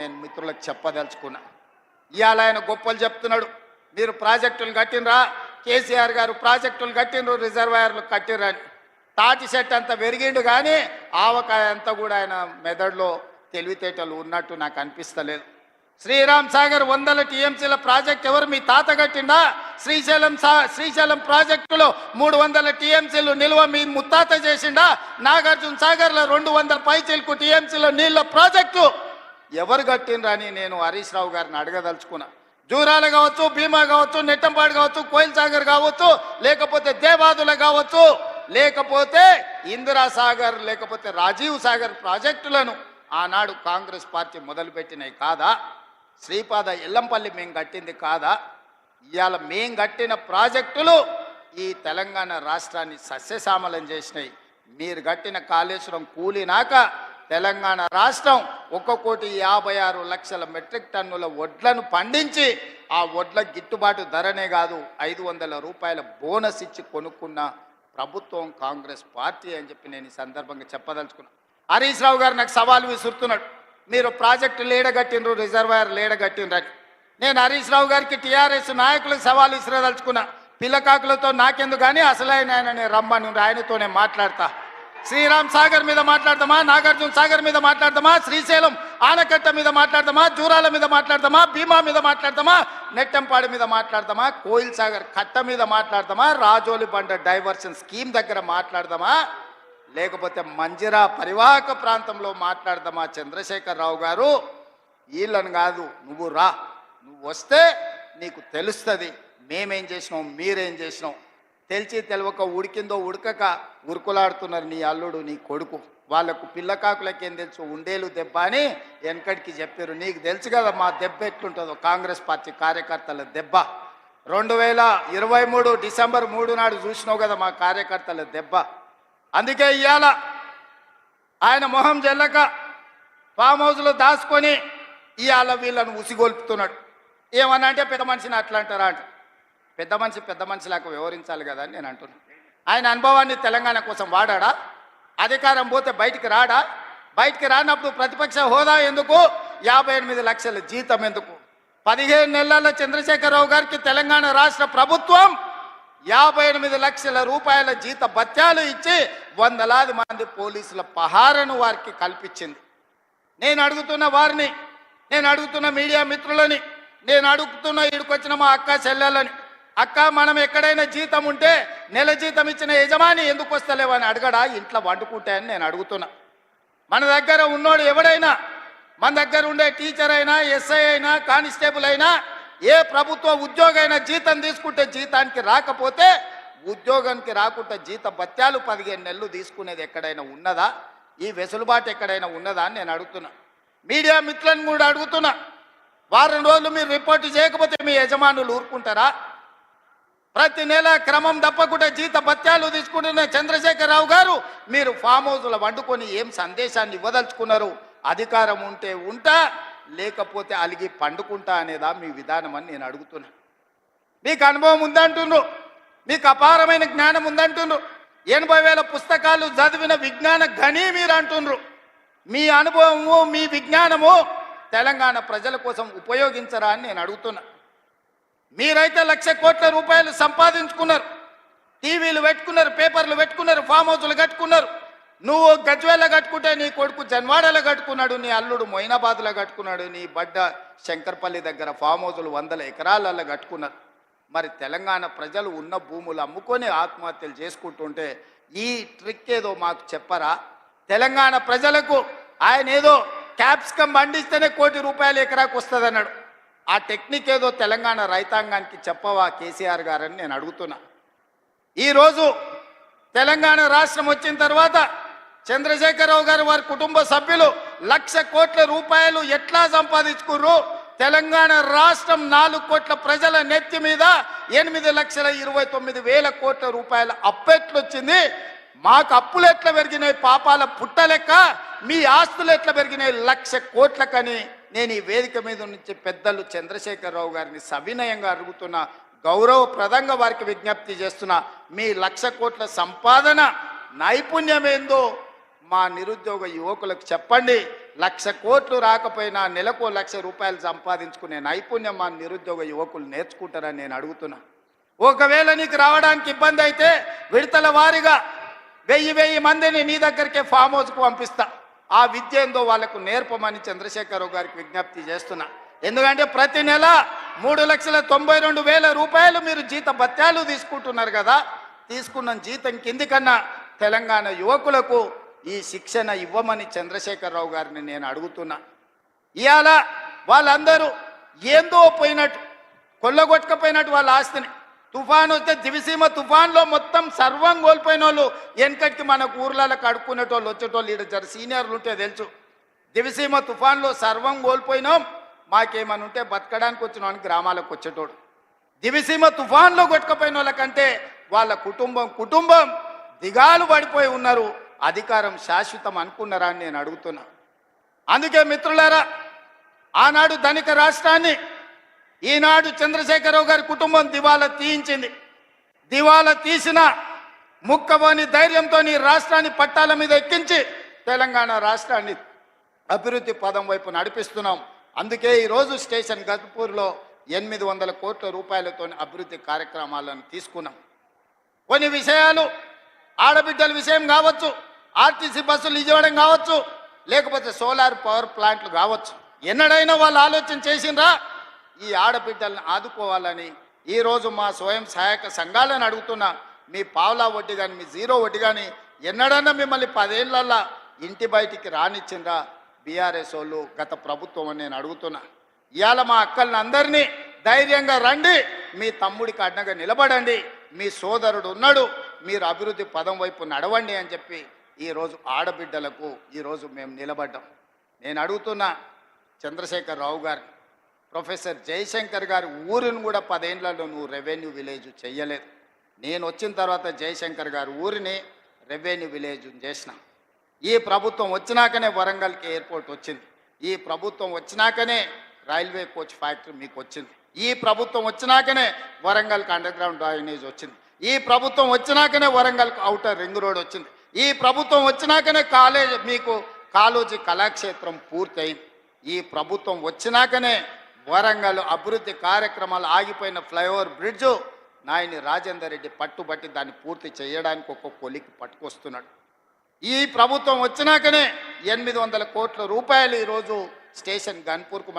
నేను మిత్రులకు చెప్పదలుచుకున్నా. ఇవాళ ఆయన గొప్పలు చెప్తున్నాడు. మీరు ప్రాజెక్టులు కట్టినరా, కేసీఆర్ గారు ప్రాజెక్టులు కట్టినరు, రిజర్వాయర్లు కట్టిరని. తాటి చెట్టు అంతా పెరిగిండు కానీ ఆవకాయ అంతా కూడా ఆయన మెదడులో తెలివితేటలు ఉన్నట్టు నాకు అనిపిస్తలేదు. శ్రీరామ్ సాగర్ 100 టీఎంసీల ప్రాజెక్ట్ ఎవరు? మీ తాత కట్టిండా? శ్రీశైలం ప్రాజెక్టులో 300 టీఎంసీలు నిల్వ మీ ముత్తాత చేసిండా? నాగార్జున సాగర్లో 200 పైచీలకు టీఎంసీల నీళ్ళ ప్రాజెక్టు ఎవరు కట్టిండ్రా అని నేను హరీష్ రావు గారిని అడగదలుచుకున్నా. జూరాల కావచ్చు, భీమా కావచ్చు, నెట్టంపాడు కావచ్చు, కోయిల్ సాగర్ కావచ్చు, లేకపోతే దేవాదుల కావచ్చు, లేకపోతే ఇందిరా సాగర్, లేకపోతే రాజీవ్ సాగర్ ప్రాజెక్టులను ఆనాడు కాంగ్రెస్ పార్టీ మొదలుపెట్టినవి కాదా? శ్రీపాద ఎల్లంపల్లి మేము కట్టింది కాదా? ఇవాళ మేము కట్టిన ప్రాజెక్టులు ఈ తెలంగాణ రాష్ట్రాన్ని సస్యశ్యామలం చేసినాయి. మీరు కట్టిన కాళేశ్వరం కూలినాక తెలంగాణ రాష్ట్రం 1,56,00,000 మెట్రిక్ టన్నుల వడ్లను పండించి ఆ వడ్ల గిట్టుబాటు ధరనే కాదు 500 రూపాయల బోనస్ ఇచ్చి కొనుక్కున్న ప్రభుత్వం కాంగ్రెస్ పార్టీ అని చెప్పి నేను ఈ సందర్భంగా చెప్పదలుచుకున్నాను. హరీష్ రావు గారు నాకు సవాల్ విసురుతున్నాడు. మీరు ప్రాజెక్టు లేడగట్టినరు, రిజర్వాయర్ లేడగట్టినరని. నేను హరీష్ రావు గారికి టీఆర్ఎస్ నాయకులకు సవాల్ విసిరదలుచుకున్నా. పిల్లకాకులతో నాకెందుకు కానీ అసలైన ఆయన రమ్మని ఆయనతోనే మాట్లాడతా. శ్రీరామ్ సాగర్ మీద మాట్లాడదామా, నాగార్జున సాగర్ మీద మాట్లాడదామా, శ్రీశైలం ఆనకట్ట మీద మాట్లాడదామా, జూరాల మీద మాట్లాడదామా, భీమా మీద మాట్లాడదామా, నెట్టంపాడు మీద మాట్లాడదామా, కోయిల్ సాగర్ కట్ట మీద మాట్లాడదామా, రాజోలి బండ డైవర్షన్ స్కీమ్ దగ్గర మాట్లాడదామా, లేకపోతే మంజిరా పరివాహక ప్రాంతంలో మాట్లాడదామా? చంద్రశేఖర్ రావు గారు, వీళ్ళని కాదు, నువ్వు రా, నువ్వు వస్తే నీకు తెలుస్తుంది మేమేం చేసినాం, మీరేం చేసినాం. తెలిసి తెలవక ఉడికిందో ఉడకక ఉరుకులాడుతున్నారు నీ అల్లుడు, నీ కొడుకు. వాళ్ళకు పిల్లకాకులకేం తెలుసు, ఉండేలు దెబ్బ అని వెనకడికి చెప్పారు. నీకు తెలుసు కదా మా దెబ్బ ఎట్లుంటుందో, కాంగ్రెస్ పార్టీ కార్యకర్తల దెబ్బ. 2023 డిసెంబర్ 3 నాడు చూసినావు కదా మా కార్యకర్తల దెబ్బ. అందుకే ఇవాళ ఆయన మొహం జల్లక ఫామ్ హౌస్లో దాచుకొని ఇవాళ వీళ్ళను ఉసిగొల్పుతున్నాడు. ఏమన్నా అంటే పెద్ద మనిషిని అట్లా అంటారా అంట. పెద్ద మనిషిలాగా వ్యవహరించాలి కదా అని నేను అంటున్నాను. ఆయన అనుభవాన్ని తెలంగాణ కోసం వాడా? అధికారం పోతే బయటికి రాడా? బయటికి రానప్పుడు ప్రతిపక్ష హోదా ఎందుకు? 58 లక్షల జీతం ఎందుకు? 15 నెలల చంద్రశేఖరరావు గారికి తెలంగాణ రాష్ట్ర ప్రభుత్వం 58 లక్షల రూపాయల జీత భత్యాలు ఇచ్చి వందలాది మంది పోలీసుల పహారను వారికి కల్పించింది. నేను అడుగుతున్న వారిని, నేను అడుగుతున్న మీడియా మిత్రులని, నేను అడుగుతున్న ఈడుకొచ్చిన మా అక్క చెల్లెలని, అక్క మనం ఎక్కడైనా జీతం ఉంటే నెల జీతం ఇచ్చిన యజమాని ఎందుకు వస్తలేవని అడగడా? ఇంట్లో వండుకుంటే అని నేను అడుగుతున్నా. మన దగ్గర ఉన్నోడు ఎవడైనా, మన దగ్గర ఉండే టీచర్ అయినా, ఎస్ఐ అయినా, కానిస్టేబుల్ అయినా, ఏ ప్రభుత్వ ఉద్యోగైనా జీతం తీసుకుంటే జీతానికి రాకపోతే, ఉద్యోగానికి రాకుంటే జీత భత్యాలు 15 నెలలు తీసుకునేది ఎక్కడైనా ఉన్నదా? ఈ వెసులుబాటు ఎక్కడైనా ఉన్నదా అని నేను అడుగుతున్నా. మీడియా మిత్రులను కూడా అడుగుతున్నా. వారం రోజులు మీరు రిపోర్టు చేయకపోతే మీ యజమానులు ఊరుకుంటారా? ప్రతి నెల క్రమం తప్పకుండా జీత భత్యాలు తీసుకుంటున్న చంద్రశేఖరరావు గారు, మీరు ఫామ్ హౌస్లో వండుకొని ఏం సందేశాన్ని ఇవ్వదలుచుకున్నారు? అధికారం ఉంటే ఉంటా, లేకపోతే అలిగి పండుకుంటా అనేదా మీ విధానం అని నేను అడుగుతున్నా. మీకు అనుభవం ఉందంటుండ్రు, మీకు అపారమైన జ్ఞానం ఉందంటుండ్రు, 80,000 పుస్తకాలు చదివిన విజ్ఞాన గని మీరు అంటుండ్రు. మీ అనుభవము, మీ విజ్ఞానము తెలంగాణ ప్రజల కోసం ఉపయోగించరా అని నేను అడుగుతున్నా. మీరైతే 1,00,000 కోట్ల రూపాయలు సంపాదించుకున్నారు, టీవీలు పెట్టుకున్నారు, పేపర్లు పెట్టుకున్నారు, ఫామ్ హౌస్లు కట్టుకున్నారు. నువ్వు గజ్వేల్లో కట్టుకుంటే నీ కొడుకు జన్వాడలో కట్టుకున్నాడు, నీ అల్లుడు మొయినాబాద్లో కట్టుకున్నాడు, నీ బడ్డ శంకర్పల్లి దగ్గర ఫామ్ హౌజులు 100 ఎకరాలలో కట్టుకున్నారు. మరి తెలంగాణ ప్రజలు ఉన్న భూములు అమ్ముకొని ఆత్మహత్యలు చేసుకుంటుంటే ఈ ట్రిక్ ఏదో మాకు చెప్పరా? తెలంగాణ ప్రజలకు ఆయన ఏదో క్యాప్సికం పండిస్తేనే ₹1,00,00,000 ఎకరాకు వస్తుంది అన్నాడు. ఆ టెక్నిక్ ఏదో తెలంగాణ రైతాంగానికి చెప్పవా కేసీఆర్ గారని నేను అడుగుతున్నా. ఈరోజు తెలంగాణ రాష్ట్రం వచ్చిన తర్వాత చంద్రశేఖరరావు గారు వారి కుటుంబ సభ్యులు 1,00,000 కోట్ల రూపాయలు ఎట్లా సంపాదించుకుర్రు? తెలంగాణ రాష్ట్రం 4 కోట్ల ప్రజల నెత్తి మీద 8,29,000 కోట్ల రూపాయల అప్పెట్లు వచ్చింది. మాకు అప్పులు ఎట్లా పెరిగినాయి పాపాల పుట్టలెక్క, మీ ఆస్తులు ఎట్లా పెరిగినాయి 1,00,000 కోట్లకని నేను ఈ వేదిక మీద నుంచి పెద్దలు చంద్రశేఖరరావు గారిని సవినయంగా అడుగుతున్నా, గౌరవప్రదంగా వారికి విజ్ఞప్తి చేస్తున్నా. మీ 1,00,000 కోట్ల సంపాదన నైపుణ్యం ఏందో మా నిరుద్యోగ యువకులకు చెప్పండి. 1,00,00,000 రాకపోయినా నెలకు 1,00,000 రూపాయలు సంపాదించుకునే నైపుణ్యం మా నిరుద్యోగ యువకులు నేర్చుకుంటారని నేను అడుగుతున్నా. ఒకవేళ నీకు రావడానికి ఇబ్బంది అయితే విడతల వారీగా 1000 మందిని నీ దగ్గరికే ఫామ్ హౌస్కు పంపిస్తా. ఆ విద్య ఏందో వాళ్ళకు నేర్పమని చంద్రశేఖరరావు గారికి విజ్ఞప్తి చేస్తున్నా. ఎందుకంటే ప్రతి నెల 3,92,000 రూపాయలు మీరు జీత భత్యాలు తీసుకుంటున్నారు కదా. తీసుకున్న జీతం కింది కన్నా తెలంగాణ యువకులకు ఈ శిక్షణ ఇవ్వమని చంద్రశేఖరరావు గారిని నేను అడుగుతున్నా. ఇవాళ వాళ్ళందరూ ఏందో పోయినట్టు కొల్లగొట్టకపోయినట్టు వాళ్ళ ఆస్తిని తుఫాను వస్తే దివిసీమ తుఫాన్లో మొత్తం సర్వం కోల్పోయిన వాళ్ళు వెనకటికి మనకు ఊర్లలో కడుక్కునేటోళ్ళు వచ్చేటోళ్ళు ఈడ జర సీనియర్లు ఉంటే తెలుసు. దివిసీమ తుఫాన్లో సర్వం కోల్పోయినాం, మాకేమని ఉంటే బతకడానికి వచ్చినామని గ్రామాలకు వచ్చేటోడు. దివిసీమ తుఫాన్లో కొట్టుకపోయిన వాళ్ళకంటే వాళ్ళ కుటుంబం దిగాలు పడిపోయి ఉన్నారు. అధికారం శాశ్వతం అనుకున్నారా అని నేను అడుగుతున్నా. అందుకే మిత్రులారా, ఆనాడు ధనిక రాష్ట్రాన్ని ఈనాడు చంద్రశేఖరరావు గారి కుటుంబం దివాలా తీయించింది. దివాలా తీసిన ముక్కబోని ధైర్యంతో ఈ రాష్ట్రాన్ని పట్టాల మీద ఎక్కించి తెలంగాణ రాష్ట్రాన్ని అభివృద్ధి పదం వైపు నడిపిస్తున్నాం. అందుకే ఈరోజు స్టేషన్ గద్పూర్లో 800 కోట్ల రూపాయలతో అభివృద్ధి కార్యక్రమాలను తీసుకున్నాం. కొన్ని విషయాలు ఆడబిడ్డల విషయం కావచ్చు, ఆర్టీసీ బస్సులు ఇవ్వడం కావచ్చు, లేకపోతే సోలార్ పవర్ ప్లాంట్లు కావచ్చు, ఎన్నడైనా వాళ్ళు ఆలోచన చేసిండ్రా ఈ ఆడబిడ్డలను ఆదుకోవాలని? ఈరోజు మా స్వయం సహాయక సంఘాలను అడుగుతున్నా, మీ పావలా వడ్డీ కానీ మీ జీరో వడ్డీ కానీ ఎన్నడన్నా మిమ్మల్ని 10 ఏళ్ళల్లో ఇంటి బయటికి రానిచ్చిండ్రా బీఆర్ఎస్ వాళ్ళు, గత ప్రభుత్వం అని నేను అడుగుతున్నా. ఇవాళ మా అక్కల్ని అందరినీ ధైర్యంగా రండి, మీ తమ్ముడికి అడ్డగా నిలబడండి, మీ సోదరుడు ఉన్నాడు, మీరు అభివృద్ధి పదం వైపు నడవండి అని చెప్పి ఈరోజు ఆడబిడ్డలకు ఈరోజు మేము నిలబడ్డాం. నేను అడుగుతున్నా చంద్రశేఖరరావు గారు, ప్రొఫెసర్ జయశంకర్ గారి ఊరిని కూడా 10 ఏళ్లలో నువ్వు రెవెన్యూ విలేజ్ చెయ్యలేదు. నేను వచ్చిన తర్వాత జయశంకర్ గారి ఊరిని రెవెన్యూ విలేజ్ చేసిన. ఈ ప్రభుత్వం వచ్చినాకనే వరంగల్కి ఎయిర్పోర్ట్ వచ్చింది. ఈ ప్రభుత్వం వచ్చినాకనే రైల్వే కోచ్ ఫ్యాక్టరీ మీకు వచ్చింది. ఈ ప్రభుత్వం వచ్చినాకనే వరంగల్కి అండర్ గ్రౌండ్ డ్రైనేజ్ వచ్చింది. ఈ ప్రభుత్వం వచ్చినాకనే వరంగల్కి ఔటర్ రింగ్ రోడ్ వచ్చింది. ఈ ప్రభుత్వం వచ్చినాకనే మీకు కాళోజీ కళాక్షేత్రం పూర్తయింది. ఈ ప్రభుత్వం వచ్చినాకనే వరంగల్ అభివృద్ధి కార్యక్రమాలు ఆగిపోయిన ఫ్లైఓవర్ బ్రిడ్జు నాయని రాజేందర్ రెడ్డి పట్టుబట్టి దాన్ని పూర్తి చేయడానికి ఒక్కొక్క కొలికి పట్టుకొస్తున్నాడు. ఈ ప్రభుత్వం వచ్చినాకనే 800 కోట్ల రూపాయలు ఈరోజు స్టేషన్ గన్పూర్కు